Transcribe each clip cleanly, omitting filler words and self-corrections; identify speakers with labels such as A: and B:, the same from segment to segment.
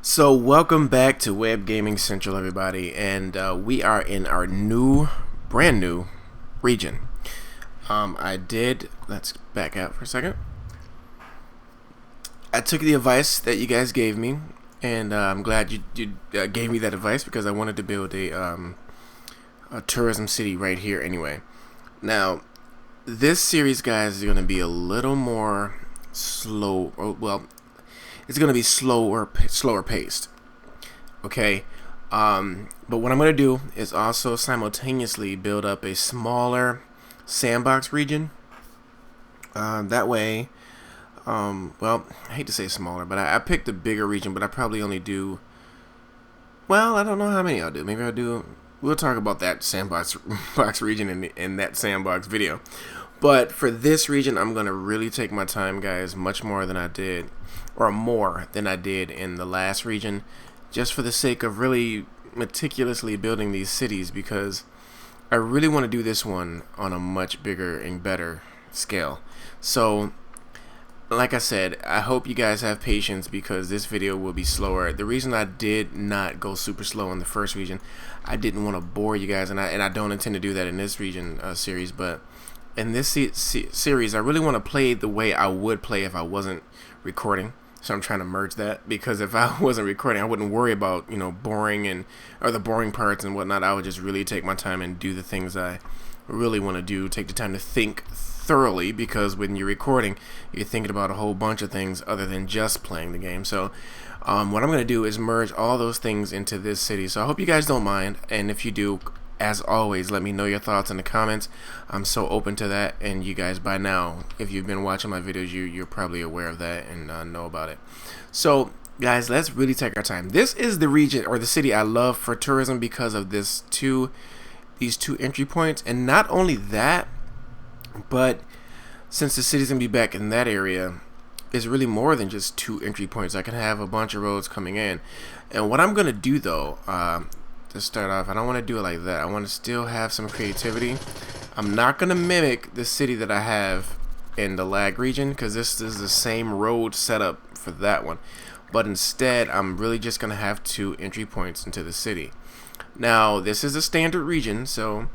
A: So welcome back to Web Gaming Central, everybody, and we are in our brand new region. Let's back out for a second. I took the advice that you guys gave me, and I'm glad you gave me that advice because I wanted to build a tourism city right here anyway. Now, this series, guys, is going to be a little more slow, it's going to be slower paced. Okay, but what I'm going to do is also simultaneously build up a smaller sandbox region. That way, well, I hate to say smaller, but I picked a bigger region, but I probably only do, well, I don't know how many I'll do. Maybe I'll do, we'll talk about that sandbox box region in that sandbox video. But for this region, I'm going to really take my time, guys, much more than I did in the last region, just for the sake of really meticulously building these cities, because I really want to do this one on a much bigger and better scale. So, like I said, I hope you guys have patience because this video will be slower. The reason I did not go super slow in the first region, I didn't want to bore you guys, and I don't intend to do that in this region series, but in this series, I really want to play the way I would play if I wasn't recording. So I'm trying to merge that, because if I wasn't recording, I wouldn't worry about, boring or the boring parts and whatnot. I would just really take my time and do the things I really want to do. Take the time to think thoroughly, because when you're recording, you're thinking about a whole bunch of things other than just playing the game. So what I'm going to do is merge all those things into this city. So I hope you guys don't mind, and if you do, as always, let me know your thoughts in the comments. I'm so open to that, and you guys, by now, if you've been watching my videos, you're probably aware of that and know about it. So, guys, let's really take our time. This is the region, or the city, I love for tourism because of these two entry points. And not only that, but since the city's gonna be back in that area, it's really more than just 2 entry points. I can have a bunch of roads coming in. And what I'm gonna do, though, to start off, I don't want to do it like that. I want to still have some creativity. I'm not going to mimic the city that I have in the lag region, because this is the same road setup for that one. But instead, I'm really just going to have 2 entry points into the city. Now, this is a standard region, so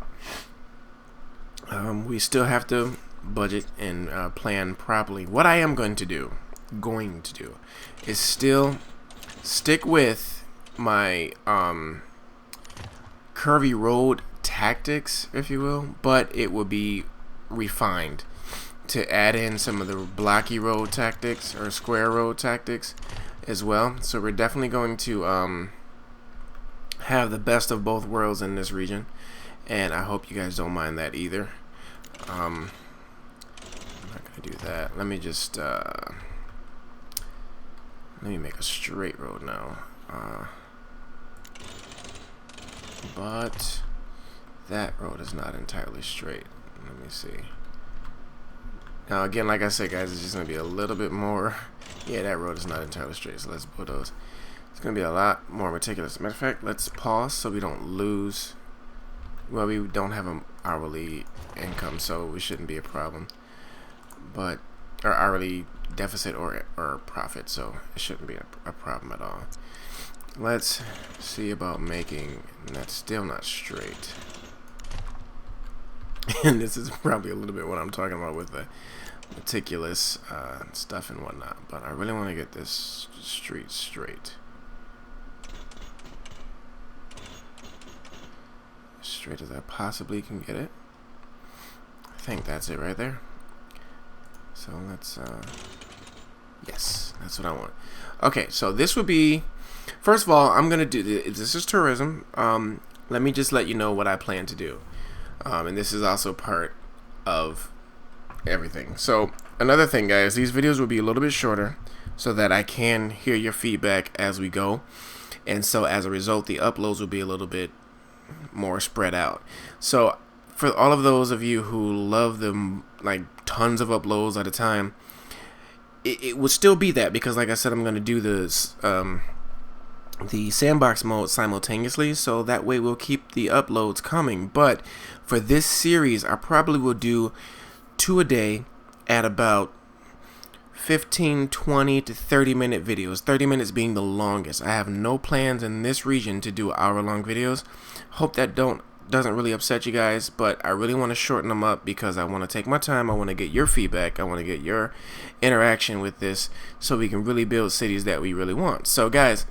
A: we still have to budget and plan properly. What I am going to do is still stick with my curvy road tactics, if you will, but it will be refined to add in some of the blocky road tactics or square road tactics as well. So we're definitely going to have the best of both worlds in this region, and I hope you guys don't mind that either. I'm not gonna do that. Let me just let me make a straight road now. But that road is not entirely straight. Let me see. Now again, like I said, guys, it's just going to be a little bit more. Yeah, that road is not entirely straight, so let's put those. It's going to be a lot more meticulous. Matter of fact, let's pause so we don't lose. Well, we don't have an hourly income, so we shouldn't be a problem. But our hourly deficit or profit, so it shouldn't be a problem at all. Let's see about making that still not straight. And this is probably a little bit what I'm talking about with the meticulous stuff and whatnot. But I really want to get this street straight. As straight as I possibly can get it. I think that's it right there. So let's, yes, that's what I want. Okay, so this would be, first of all, I'm going to do, this is tourism. Let me just let you know what I plan to do. And this is also part of everything. So another thing, guys, these videos will be a little bit shorter so that I can hear your feedback as we go. And so as a result, the uploads will be a little bit more spread out. So for all of those of you who love them, like tons of uploads at a time, it would still be that, because like I said, I'm going to do this the sandbox mode simultaneously, so that way we'll keep the uploads coming. But for this series, I probably will do 2 a day at about 15, 20 to 30-minute videos. 30 minutes being the longest. I have no plans in this region to do hour-long videos. Hope that doesn't really upset you guys, but I really want to shorten them up because I want to take my time. I want to get your feedback. I want to get your interaction with this so we can really build cities that we really want. So guys,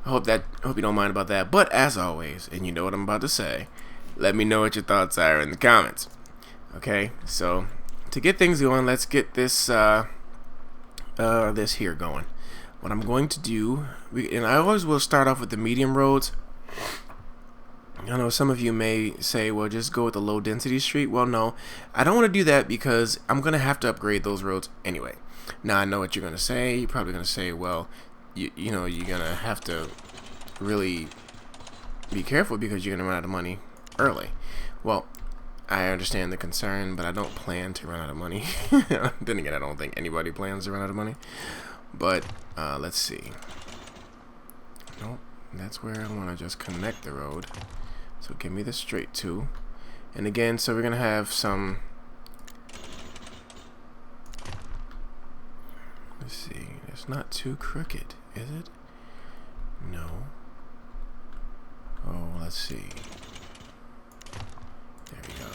A: I hope you don't mind about that. But as always, and you know what I'm about to say, let me know what your thoughts are in the comments. Okay, so to get things going, let's get this this here going. What I'm going to do, and I always will start off with the medium roads. I know some of you may say, well, just go with the low density street. Well, no, I don't want to do that because I'm going to have to upgrade those roads anyway. Now, I know what you're going to say. You're probably going to say, well, you know, you're going to have to really be careful because you're going to run out of money early. Well, I understand the concern, but I don't plan to run out of money. Then again, I don't think anybody plans to run out of money. But let's see. Nope, that's where I want to just connect the road. So give me the straight 2. And again, so we're going to have some... Let's see. It's not too crooked, is it? No. Oh, let's see. There we go.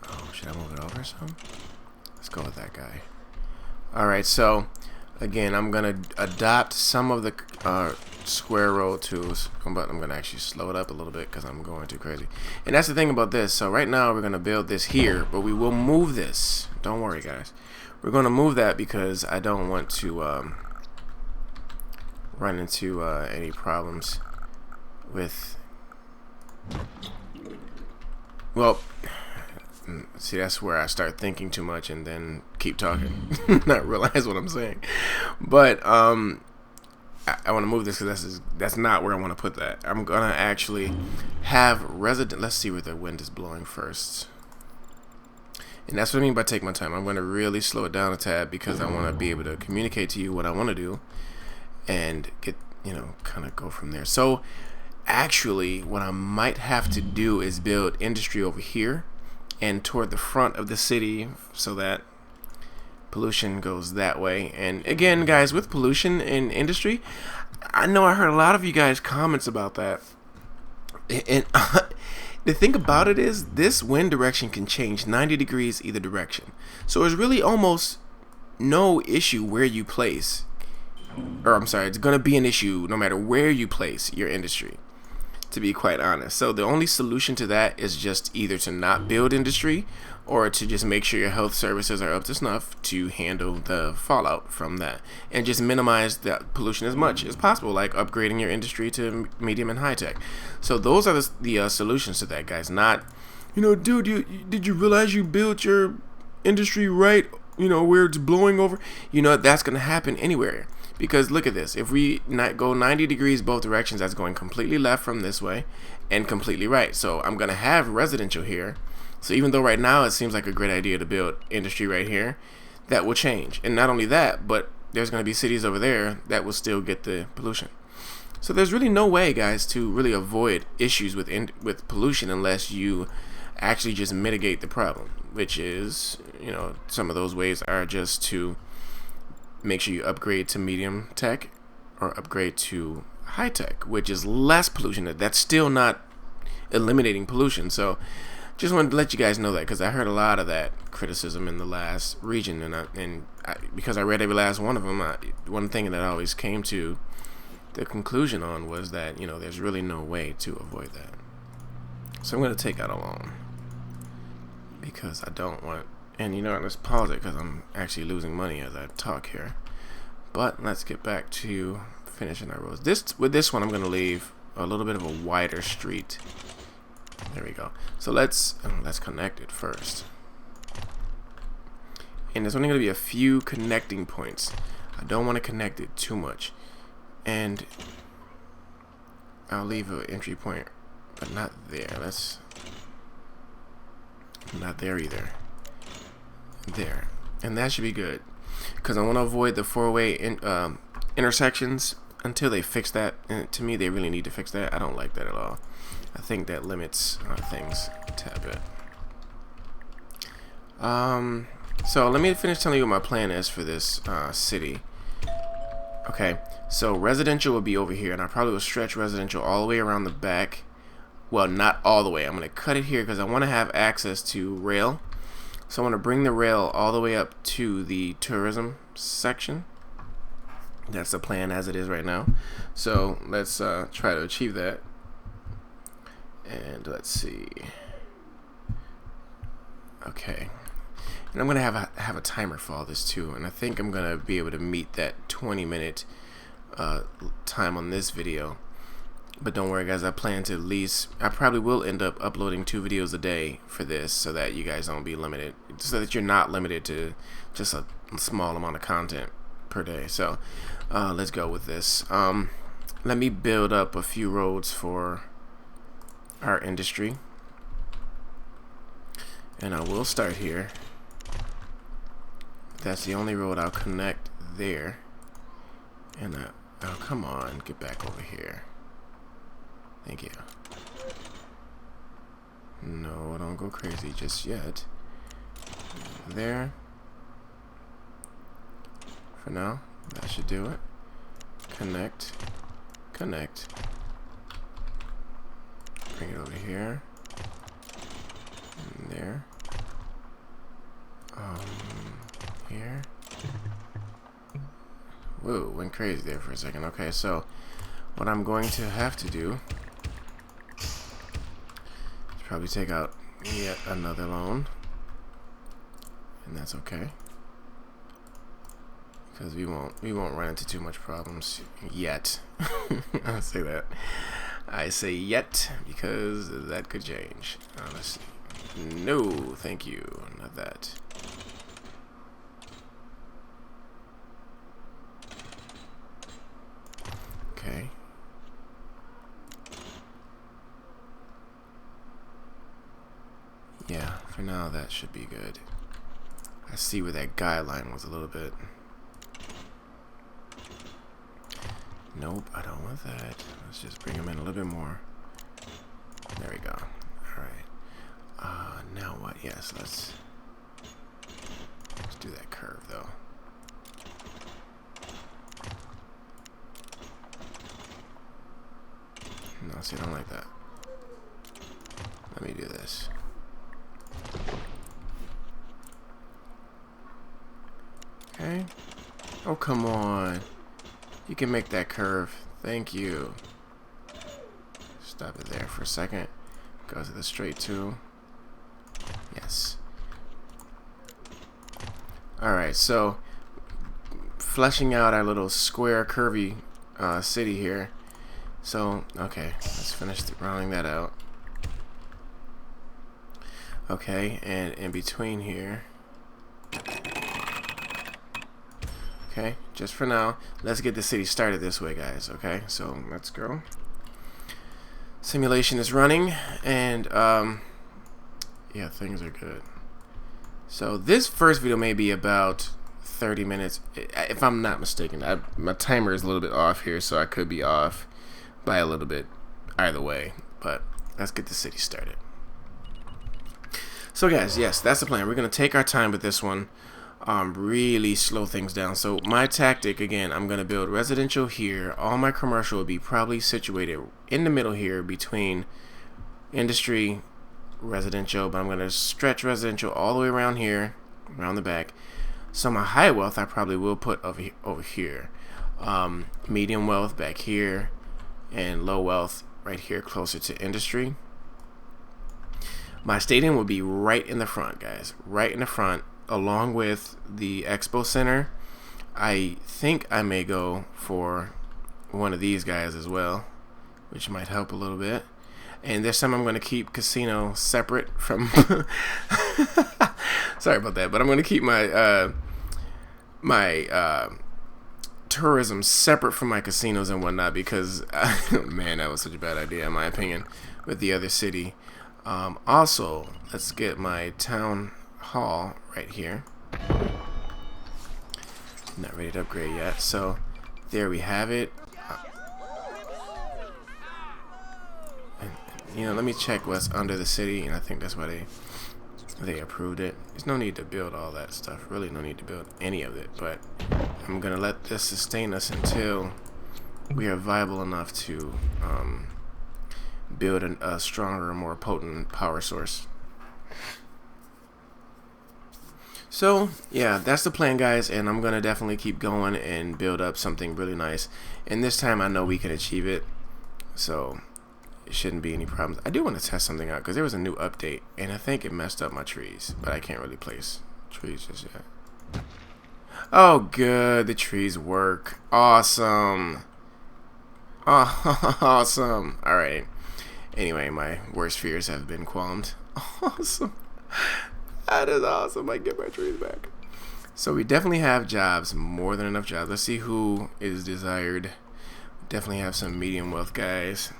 A: Oh, should I move it over some? Let's go with that guy. Alright, so again, I'm going to adopt some of the square road tools, but I'm going to actually slow it up a little bit because I'm going too crazy. And that's the thing about this. So right now we're going to build this here, but we will move this. Don't worry, guys. We're going to move that because I don't want to run into any problems with... Well, see, that's where I start thinking too much and then keep talking, not realize what I'm saying. But I want to move this because that's not where I want to put that. I'm gonna actually have resident. Let's see where the wind is blowing first. And that's what I mean by take my time. I'm going to really slow it down a tad because I want to be able to communicate to you what I want to do and get, you know, kind of go from there. So actually what I might have to do is build industry over here and toward the front of the city so that pollution goes that way. And again, guys, with pollution in industry, I know I heard a lot of you guys comments about that. And the thing about it is this wind direction can change 90 degrees either direction. So there's really almost no issue where you place, or I'm sorry, it's going to be an issue no matter where you place your industry, to be quite honest. So the only solution to that is just either to not build industry or to just make sure your health services are up to snuff to handle the fallout from that and just minimize the pollution as much as possible, like upgrading your industry to medium and high tech. So those are the solutions to that, guys. Not, you know, dude, did you realize you built your industry right, you know, where it's blowing over? You know, that's going to happen anywhere. Because look at this, if we go 90 degrees both directions, that's going completely left from this way and completely right. So I'm going to have residential here. So even though right now it seems like a great idea to build industry right here, that will change. And not only that, but there's going to be cities over there that will still get the pollution. So there's really no way, guys, to really avoid issues with pollution unless you actually just mitigate the problem, which is, you know, some of those ways are just to make sure you upgrade to medium tech or upgrade to high tech, which is less pollution. That's still not eliminating pollution. So just wanted to let you guys know that because I heard a lot of that criticism in the last region, and because I read every last one of them, one thing that I always came to the conclusion on was that, you know, there's really no way to avoid that. So I'm going to take out a loan because I don't want. And you know what, let's pause it because I'm actually losing money as I talk here. But let's get back to finishing our roads. With this one, I'm going to leave a little bit of a wider street. There we go. So let's connect it first. And there's only going to be a few connecting points. I don't want to connect it too much. And I'll leave an entry point, but not there. Not there either. There, and that should be good because I want to avoid the four-way intersections until they fix that. And to me, they really need to fix that. I don't like that at all. I think that limits things a tad bit. So let me finish telling you what my plan is for this city. Okay, so residential will be over here, and I probably will stretch residential all the way around the back. Well, not all the way. I'm going to cut it here because I want to have access to rail. So I want to bring the rail all the way up to the tourism section. That's the plan as it is right now. So let's try to achieve that. And let's see. Okay. And I'm going to have a timer for all this too. And I think I'm going to be able to meet that 20-minute time on this video. But don't worry, guys. I plan to at least... I probably will end up uploading 2 videos a day for this so that you guys don't be limited. So that you're not limited to just a small amount of content per day. So let's go with this. Let me build up a few roads for our industry. And I will start here. That's the only road I'll connect there. And oh, come on, get back over here. Thank you. No, don't go crazy just yet. There. For now, that should do it. Connect. Connect. Bring it over here. And there. Here. Whoa, went crazy there for a second. Okay, so what I'm going to have to do is probably take out yet another loan, and that's okay because we won't run into too much problems yet. I say that. I say yet because that could change. Let's see. No, thank you. Not that. Okay. Yeah, for now that should be good. I see where that guideline was a little bit. Nope, I don't want that. Let's just bring them in a little bit more. There we go. Alright. Now what? Yes, let's do that curve though. No, see, I don't like that. Let me do this. Okay. Oh, come on. You can make that curve. Thank you. Stop it there for a second. Go to the straight 2. Yes. Alright, so fleshing out our little square curvy city here. So, okay, let's finish rounding that out. Okay, and in between here. Okay, just for now, let's get the city started this way, guys. Okay, so let's go. Simulation is running, and yeah, things are good. So this first video may be about 30 minutes, if I'm not mistaken. My timer is a little bit off here, so I could be off by a little bit either way, but let's get the city started. So guys, yes, that's the plan. We're gonna take our time with this one, really slow things down. So my tactic, again, I'm gonna build residential here. All my commercial will be probably situated in the middle here between industry, residential, but I'm gonna stretch residential all the way around here, around the back. So my high wealth I probably will put over here, medium wealth back here, and low wealth right here closer to industry. My stadium will be right in the front, guys, right in the front, along with the expo center. I think I may go for one of these guys as well, which might help a little bit. And this time I'm going to keep casino separate from sorry about that, but I'm going to keep my tourism separate from my casinos and whatnot, because man, that was such a bad idea in my opinion with the other city. Also, let's get my town hall right here. Not ready to upgrade yet, so there we have it. And, you know, let me check what's under the city, and I think that's why they approved it. There's no need to build all that stuff. Really no need to build any of it. But I'm going to let this sustain us until we are viable enough to build a stronger, more potent power source. So yeah, that's the plan, guys, and I'm gonna definitely keep going and build up something really nice. And this time I know we can achieve it, so it shouldn't be any problems. I do want to test something out because there was a new update and I think it messed up my trees, but I can't really place trees just yet. Oh good, the trees work. Awesome. Oh, awesome. Alright, anyway, my worst fears have been calmed. Awesome. That is awesome. I get my trees back. So we definitely have jobs, more than enough jobs. Let's see who is desired. Definitely have some medium wealth guys,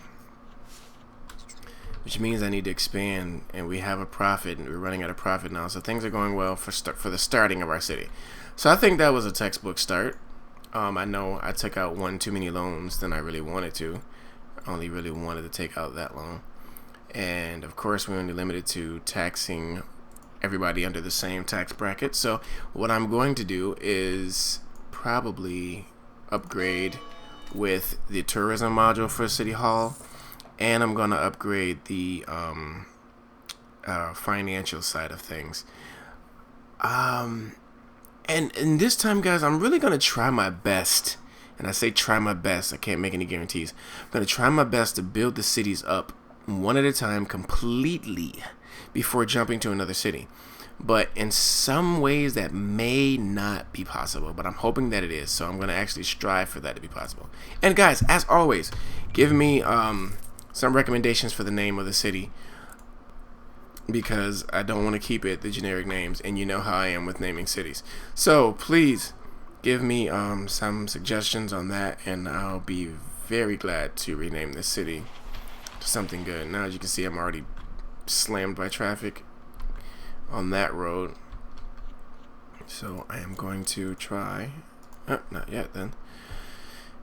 A: which means I need to expand, and we have a profit, and we're running at a profit now. So things are going well for the starting of our city. So I think that was a textbook start. I know I took out one too many loans than I really wanted to. I only really wanted to take out that loan, and of course we're only limited to taxing everybody under the same tax bracket. So what I'm going to do is probably upgrade with the tourism module for City Hall, and I'm going to upgrade the financial side of things. And this time, guys, I'm really going to try my best. And I say try my best, I can't make any guarantees. I'm going to try my best to build the cities up one at a time completely before jumping to another city. But in some ways that may not be possible, but I'm hoping that it is. So I'm going to actually strive for that to be possible. And guys, as always, give me some recommendations for the name of the city, because I don't want to keep it the generic names, and you know how I am with naming cities. So please give me some suggestions on that, and I'll be very glad to rename this city to something good. Now, as you can see, I'm already slammed by traffic on that road, so I am going to try not yet then,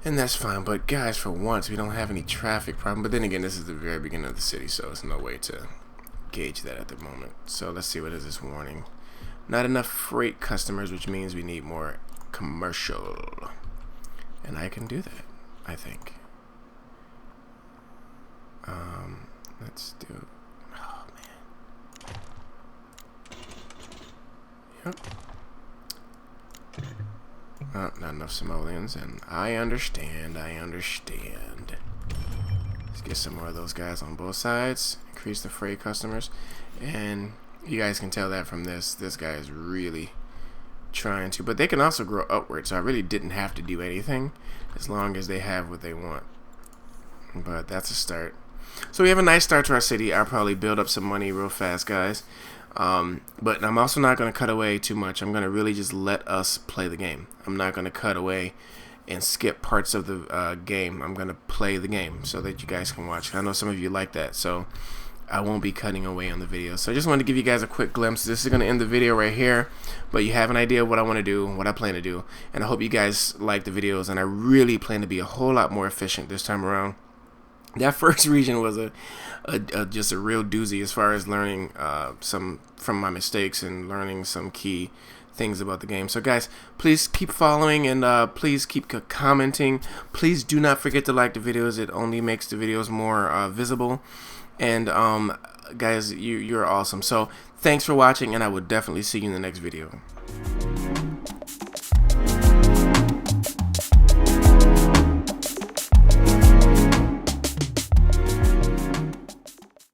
A: and that's fine. But guys, for once we don't have any traffic problem. But then again, this is the very beginning of the city, so there's no way to gauge that at the moment. So let's see, what is this warning? Not enough freight customers, which means we need more commercial, and I can do that, I think. Let's do, oh man, yep. Not enough simoleons, and I understand. Let's get some more of those guys on both sides, increase the freight customers, and you guys can tell that from this guy is really trying to, but they can also grow upward, so I really didn't have to do anything as long as they have what they want. But that's a start. So we have a nice start to our city. I'll probably build up some money real fast, guys. But I'm also not going to cut away too much. I'm going to really just let us play the game. I'm not going to cut away and skip parts of the game. I'm going to play the game so that you guys can watch. I know some of you like that, so I won't be cutting away on the video. So I just wanted to give you guys a quick glimpse. This is going to end the video right here, but you have an idea of what I want to do, what I plan to do, and I hope you guys like the videos, and I really plan to be a whole lot more efficient this time around. That first region was just a real doozy as far as learning some from my mistakes and learning some key things about the game. So guys, please keep following, and please keep commenting. Please do not forget to like the videos. It only makes the videos more visible. And guys, you're awesome. So thanks for watching, and I will definitely see you in the next video.